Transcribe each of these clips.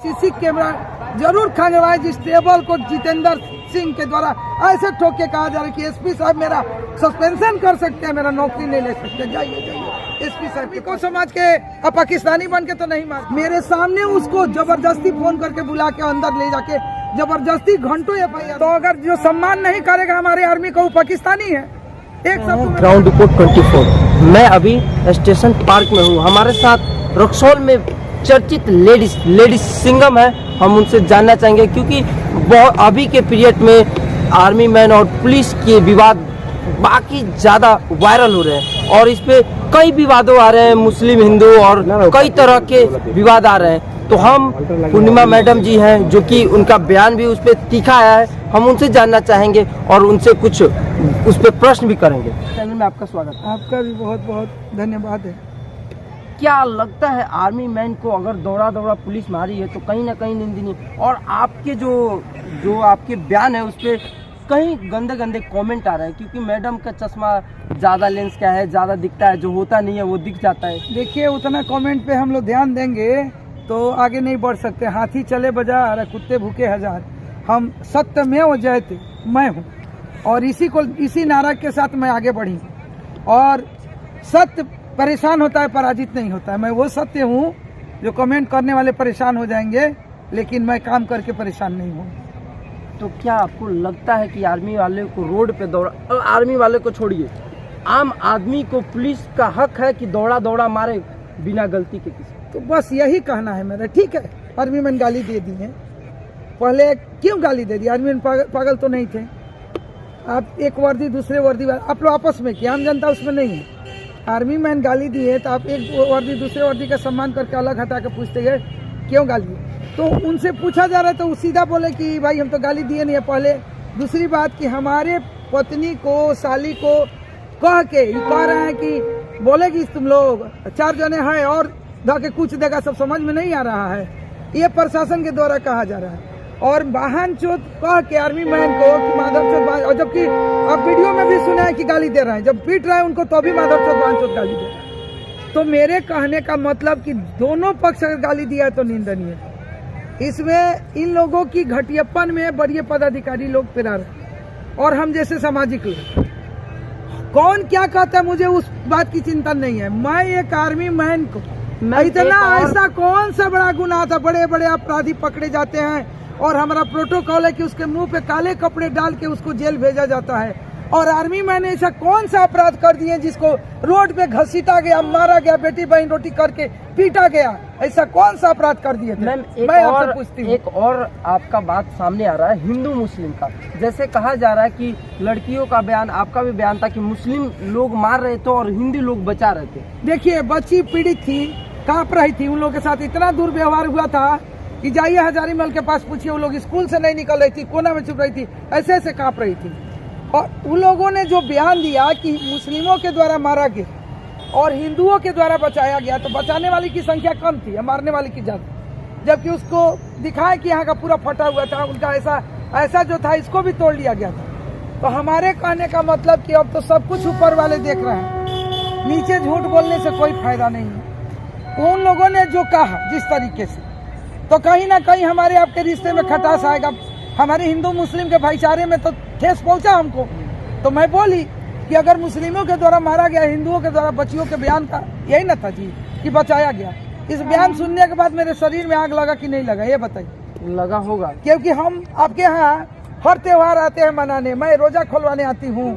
CC camera जरूर खंगवाए जिस table को जितेंद्र सिंह के द्वारा ऐसे ठोक के कहा जा रहा है कि एसपी साहब मेरा सस्पेंशन कर सकते हैं, मेरा नौकरी नहीं ले सकते। जाइए एसपी साहब को समाज के पाकिस्तानी बन के तो नहीं मार। मेरे सामने उसको जबरदस्ती फोन करके बुला के अंदर ले जाके जबरदस्ती घंटों एफआईआर। तो अगर जो सम्मान नहीं करेगा हमारे आर्मी का वो पाकिस्तानी है। एक सब ग्राउंड रिपोर्ट 24। मैं अभी स्टेशन पार्क में हूँ। हमारे साथ रक्सौल में चर्चित लेडीज सिंगम है। हम उनसे जानना चाहेंगे क्योंकि बहुत अभी के पीरियड में आर्मी मैन और पुलिस के विवाद बाकी ज़्यादा वायरल हो रहे हैं और इस पे कई विवादों आ रहे हैं, मुस्लिम हिंदू और कई तरह के विवाद आ रहे हैं। तो हम पूर्णिमा मैडम जी हैं जो कि उनका बयान भी उस पर तीखा आया है, हम उनसे जानना चाहेंगे और उनसे कुछ उस पर प्रश्न भी करेंगे। चैनल में आपका स्वागत है। आपका भी बहुत बहुत धन्यवाद है। क्या लगता है आर्मी मैन को अगर दौड़ा पुलिस मारी है तो कहीं ना कहीं निंदनीय, और आपके जो आपके बयान है उस पर कहीं गंदे कमेंट आ रहे हैं क्योंकि मैडम का चश्मा ज़्यादा लेंस क्या है, ज़्यादा दिखता है, जो होता नहीं है वो दिख जाता है। देखिए उतना कमेंट पे हम लोग ध्यान देंगे तो आगे नहीं बढ़ सकते। हाथी चले बाजार, कुत्ते भूखे हजार। हम सत्यमेव जयते मैं हूँ और इसी नारा के साथ मैं आगे बढ़ी। और सत्य परेशान होता है, पराजित नहीं होता है। मैं वो सत्य हूँ जो कमेंट करने वाले परेशान हो जाएंगे, लेकिन मैं काम करके परेशान नहीं हूँ। तो क्या आपको लगता है कि आर्मी वाले को रोड पे दौड़ा, आर्मी वाले को छोड़िए, आम आदमी को पुलिस का हक है कि दौड़ा मारे बिना गलती के किसी? तो बस यही कहना है मेरा। ठीक है, आर्मी मैन गाली दे दी है, पहले क्यों गाली दे दी? आर्मी मैन पागल तो नहीं थे। आप एक वर्दी दूसरे वर्दी आप लोग आपस में किया, आम जनता उसमें नहीं है। आर्मी मैन गाली दी है तो आप एक वर्दी दूसरे वर्दी का सम्मान करके अलग हटा के पूछते गए क्यों गाली दी? तो उनसे पूछा जा रहा है तो वो सीधा बोले कि भाई हम तो गाली दिए नहीं है पहले। दूसरी बात कि हमारे पत्नी को, साली को कह के कह रहे हैं कि बोलेगी तुम लोग 4 जने हैं और धके कुछ देगा, सब समझ में नहीं आ रहा है। ये प्रशासन के द्वारा कहा जा रहा है। और वाहन चोत कह के आर्मी मैन को कि माधव चोत, और जबकि आप वीडियो में भी सुना है कि गाली दे रहे हैं, जब पीट रहे हैं उनको तो भी माधव चोत वाहन चोत गाली दे रहे हैं। तो मेरे कहने का मतलब कि दोनों पक्ष अगर गाली दिया है तो निंदनीय है। इसमें इन लोगों की घटियापन में बड़े पदाधिकारी लोग पिरा रहे और हम जैसे सामाजिक लोग, कौन क्या कहता है मुझे उस बात की चिंता नहीं है। मैं एक आर्मी मैन को इतना ऐसा कौन सा बड़ा गुनाह था, बड़े बड़े अपराधी पकड़े जाते हैं और हमारा प्रोटोकॉल है कि उसके मुंह पे काले कपड़े डाल के उसको जेल भेजा जाता है। और आर्मी मैंने ऐसा कौन सा अपराध कर दिए जिसको रोड पे घसीटा गया, मारा गया, बेटी बहन रोटी करके पीटा गया, ऐसा कौन सा अपराध कर दिए थे? मैं आपसे पूछती हूँ। एक और आपका बात सामने आ रहा है हिंदू मुस्लिम का। जैसे कहा जा रहा है कि लड़कियों का बयान, आपका भी बयान था कि मुस्लिम लोग मार रहे थे और हिंदू लोग बचा रहे थे। देखिए बच्ची पीड़ित थी, कांप रही थी, उन लोगों के साथ इतना दुर्व्यवहार हुआ था कि जाइए हजारीमल के पास पूछिए, वो लोग स्कूल से नहीं निकल रही थी, कोना में छुप रही थी, ऐसे कांप रही थी। और उन लोगों ने जो बयान दिया कि मुस्लिमों के द्वारा मारा गया और हिंदुओं के द्वारा बचाया गया, तो बचाने वाली की संख्या कम थी, मारने वाली की ज्यादा। जबकि उसको दिखाया कि यहाँ का पूरा फटा हुआ था, उनका ऐसा जो था इसको भी तोड़ लिया गया था। तो हमारे कहने का मतलब कि अब तो सब कुछ ऊपर वाले देख रहे हैं, नीचे झूठ बोलने से कोई फायदा नहीं है। उन लोगों ने जो कहा जिस तरीके से, तो कहीं ना कहीं हमारे आपके रिश्ते में खटास आएगा। हमारे हिंदू मुस्लिम के भाईचारे में तो ठेस पहुंचा हमको। तो मैं बोली कि अगर मुस्लिमों के द्वारा मारा गया, हिंदुओं के द्वारा बच्चियों के बयान का यही ना था जी कि बचाया गया। इस बयान सुनने के बाद मेरे शरीर में आग लगा कि नहीं लगा, ये बताइए। लगा होगा, क्योंकि हम आपके यहाँ हर त्योहार आते हैं मनाने। मैं रोजा खोलवाने आती हूँ,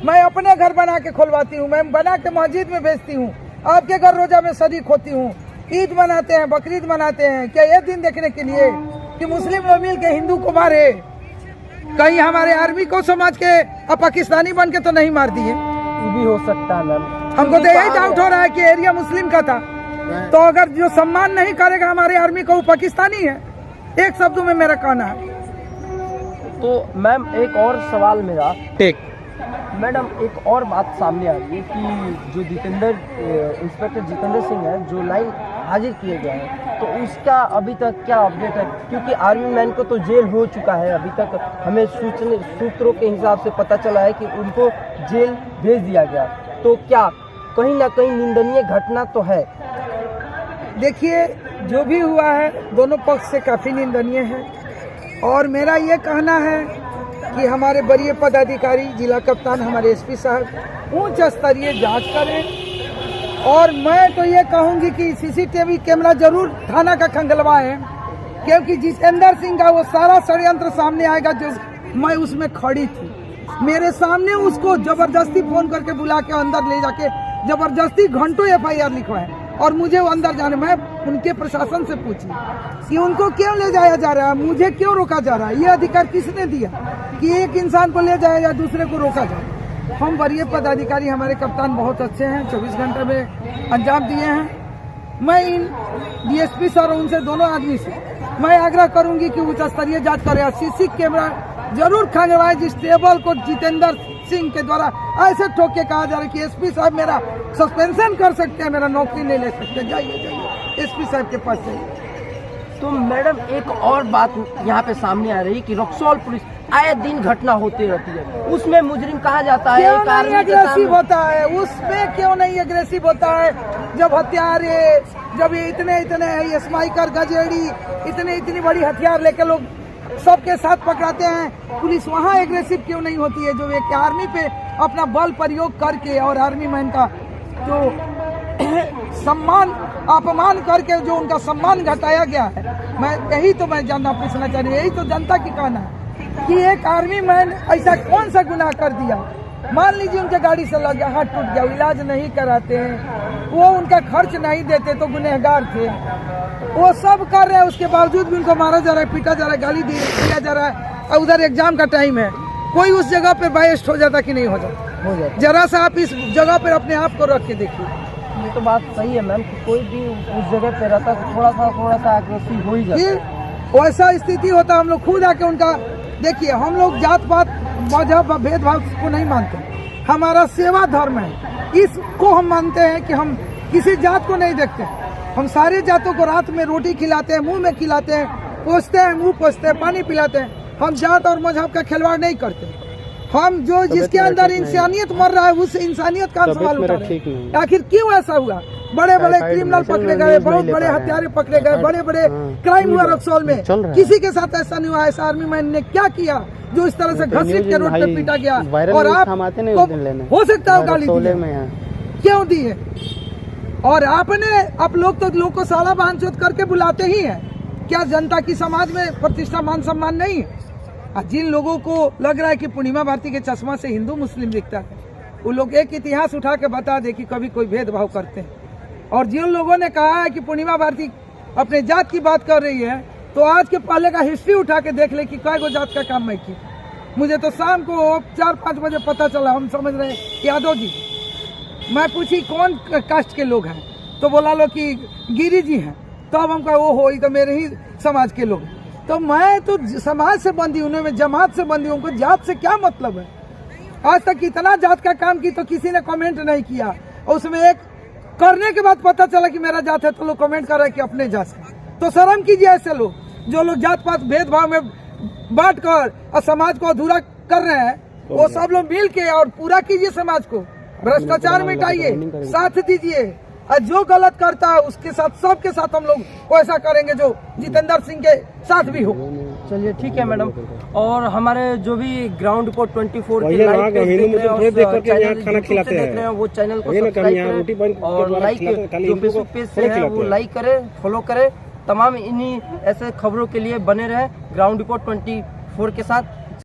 मैं अपने घर बना के खोलवाती हूँ, मैं बना के मस्जिद में बेचती हूँ, आपके घर रोजा में शरीक होती हूँ। ईद मनाते हैं, बकरीद मनाते हैं, क्या ये दिन देखने के लिए कि मुस्लिम लोग मिल के हिंदू को मारे? कहीं हमारे आर्मी को समाज के पाकिस्तानी बन के तो नहीं मार दिए? ये भी हो सकता है मैम। हमको तो यही डाउट हो रहा है कि एरिया मुस्लिम का था, तो अगर जो सम्मान नहीं करेगा हमारे आर्मी को वो पाकिस्तानी है। एक शब्दों में मेरा कहना है। तो मैम एक और सवाल मेरा, मैडम एक और बात सामने आ रही है कि जो इंस्पेक्टर जितेंद्र सिंह है जो लाइन हाजिर किए गए हैं, तो उसका अभी तक क्या अपडेट है? क्योंकि आर्मी मैन को तो जेल हो चुका है, अभी तक हमें सूत्रों के हिसाब से पता चला है कि उनको जेल भेज दिया गया। तो क्या कहीं ना कहीं निंदनीय घटना तो है? देखिए जो भी हुआ है दोनों पक्ष से काफ़ी निंदनीय है और मेरा ये कहना है कि हमारे वरीय पदाधिकारी, जिला कप्तान, हमारे एसपी साहब उच्च स्तरीय जांच करें और मैं तो ये कहूँगी कि सीसीटीवी कैमरा जरूर थाना का खंगलवाएं, क्योंकि जितेंद्र सिंह का वो सारा षड्यंत्र सामने आएगा जो मैं उसमें खड़ी थी। मेरे सामने उसको जबरदस्ती फोन करके बुला के अंदर ले जाके जबरदस्ती घंटों FIR लिखवाए और मुझे वो अंदर जाने, मैं उनके प्रशासन से पूछी कि उनको क्यों ले जाया जा रहा है, मुझे क्यों रोका जा रहा है, ये अधिकार किसने दिया कि एक इंसान को ले जाए या दूसरे को रोका जाए। हम वरीय पदाधिकारी, हमारे कप्तान बहुत अच्छे हैं, 24 घंटे में अंजाम दिए हैं। मैं इन DSP सर और उनसे दोनों आदमी से मैं आग्रह करूंगी कि उच्च स्तरीय जांच करें, CC कैमरा जरूर खंगवाए जिस टेबल को जितेंद्र सिंह के द्वारा ऐसे ठोक के कहा जा रहा है कि एसपी साहब मेरा सस्पेंशन कर सकते हैं, मेरा नौकरी नहीं ले सकते, जाइए एसपी साहब के पास जाइए। तो मैडम एक और बात यहाँ पे सामने आ रही कि रक्सौल पुलिस आए दिन घटना होती रहती है, उसमें मुजरिम कहा जाता है, क्यों नहीं एग्रेसिव होता है, उसमें क्यों नहीं एग्रेसिव होता है? जब हथियारे, जब ये इतने स्माइकर, गजेड़ी, इतनी बड़ी हथियार लेके लोग सबके साथ पकड़ाते हैं, पुलिस वहाँ एग्रेसिव क्यों नहीं होती है? जो एक आर्मी पे अपना बल प्रयोग करके और आर्मी मैन का जो सम्मान अपमान करके जो उनका सम्मान घटाया गया है, मैं जानना पूछना चाह रही हूँ, यही तो जनता की कहना है कि एक आर्मी मैन ऐसा कौन सा गुनाह कर दिया? मान लीजिए उनके गाड़ी से लग गया, हाथ टूट गया, इलाज नहीं कराते हैं, वो उनका खर्च नहीं देते तो गुनहगार थे, वो सब कर रहे हैं, उसके बावजूद भी उनको मारा जा रहा है, पीटा जा रहा है, गाली दिया जा रहा है, और उधर एग्जाम का टाइम है, कोई उस जगह पे बाइस्ट हो जाता कि नहीं हो जाता? जरा सा आप इस जगह पर अपने आप को रख के देखिए। ये तो बात सही है मैम कि कोई भी उस जगह पे रहता तो थोड़ा सा एग्रेसिव हो ही जाता। वैसा स्थिति होता, हम लोग खुद आके उनका देखिए, हम लोग जात पात मजहब भेदभाव को नहीं मानते, हमारा सेवा धर्म है, इसको हम मानते हैं कि हम किसी जात को नहीं देखते, हम सारे जातों को रात में रोटी खिलाते हैं, मुंह में खिलाते हैं, पोछते हैं, मुंह पोछते हैं, पानी पिलाते हैं, हम जात और मजहब का खिलवाड़ नहीं करते। हम जो जिसके अंदर इंसानियत मर रहा है उस इंसानियत का सवाल उठा रहे हैं। आखिर क्यों ऐसा हुआ? बड़े बड़े क्रिमिनल पकड़े गए, बहुत बड़े हत्यारे पकड़े गए, बड़े बड़े क्राइम हुआ रक्सौल में, किसी के साथ ऐसा नहीं हुआ। ऐसा आर्मी मैन ने क्या किया जो इस तरह से घसीट के रोड पे पीटा गया? और आप हो सकता है गाली क्यों दी है? और आप लोग तो लोग को साला बांधचोद करके बुलाते ही हैं, क्या जनता की समाज में प्रतिष्ठा मान सम्मान नहीं है? जिन लोगों को लग रहा है कि पूर्णिमा भारती के चश्मा से हिंदू मुस्लिम दिखता है, वो लोग एक इतिहास उठा के बता दे कि कभी कोई भेदभाव करते हैं। और जिन लोगों ने कहा है कि पूर्णिमा भारती अपने जात की बात कर रही है, तो आज के पहले का हिस्ट्री उठा के देख ले कि कई गो जात का काम मैं की। मुझे तो शाम को 4-5 बजे पता चला, हम समझ रहे यादव जी, मैं पूछी कौन कास्ट के लोग हैं, तो बोला लो कि गिरी जी हैं, तो अब हम कहा वो हो, ये तो मेरे ही समाज के लोग। तो मैं तो समाज से बंदी हूँ, मैं जमात से बंदी हूँ, उनको जात से क्या मतलब है? आज तक इतना जात का काम की तो किसी ने कमेंट नहीं किया, और उसमें एक करने के बाद पता चला कि मेरा जात है तो लोग कमेंट कर रहे हैं कि अपने जात से। तो शर्म कीजिए ऐसे लोग जो लोग जात पात भेदभाव में बांट कर और समाज को अधूरा कर रहे हैं, वो सब लोग मिल के और पूरा कीजिए, समाज को भ्रष्टाचार मिटाइए, साथ दीजिए, और जो गलत करता है उसके साथ, सबके साथ हम लोग वैसा करेंगे जो जितेंद्र सिंह के साथ भी हो। चलिए ठीक है मैडम। और हमारे जो भी ग्राउंड रिपोर्ट 24 के लाइव देख रहे हैं वो चैनल को सब्सक्राइब करें और लाइक, जो फेसबुक पेज से है वो लाइक करें, फॉलो करें। तमाम इन्हीं ऐसे खबरों के लिए बने रहे ग्राउंड रिपोर्ट 24 के साथ।